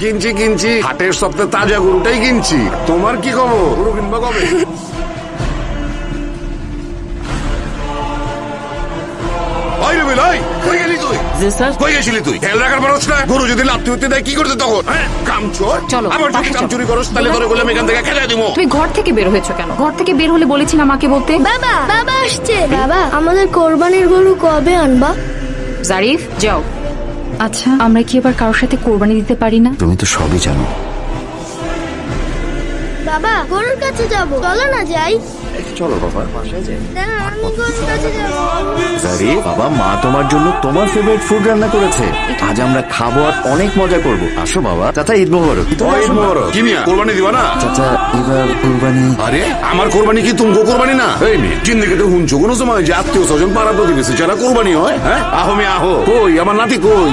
কিনছি কিনছি, হাটের সপ্তাহে তাজা গরুটাই কিনছি। তোমার কি খবর? গরু কিনবা কবে? ওই রবিল, ওই কই গেলি তুই? জি স্যার। কই গেছিলি তুই? খেয়াল রাখার পারছ না? গরু যদি লাত্তি উঠতে দেয় কি করতে তখন? হ্যাঁ, কামচোর। চলো, আবার যদি বাসায় কাম চলো। চুরি করস তাহলে তোরে বলে আমি এখান থেকে খেলে দিব। তুমি ঘর থেকে বের হয়েছো কেন? ঘর থেকে বের হলে বলেছি না মাকে বলতে। বাবা বাবা আসছে। বাবা, আমাদের কোরবানির গরু কবে আনবা? জারিফ যাও। আচ্ছা, আমরা কি এবার কারোর সাথে কোরবানি দিতে পারি না? তুমি তো সবই জানো। বাবা, গরুর কাছে যাব, চলো না যাই। চলো বাবা, বাসায় যাই। না, আমি গরুর কাছে যাব। আরে বাবা, মা তোমার জন্য তোমার ফেভারিট ফুড রান্না করেছে। আজ আমরা খাবো আর অনেক মজা করব। আসো বাবা। চাচা, ঈদ মোবারক। ওই ঈদ মোবারক। কি মিয়া, কোরবানি দিবা না? চাচা, এবার কুরবানি। আরে আমার কোরবানি কি তুমি কোরবানি না? এই মেয়ে, জিন্দিগিতে হুনছো কোনো সময় যে আত্মীয় স্বজন পাড়া প্রতিবেশী যারা কোরবানি হয়? হ্যাঁ, আহো মেয়ে আহো। কই আমার নাতি কই?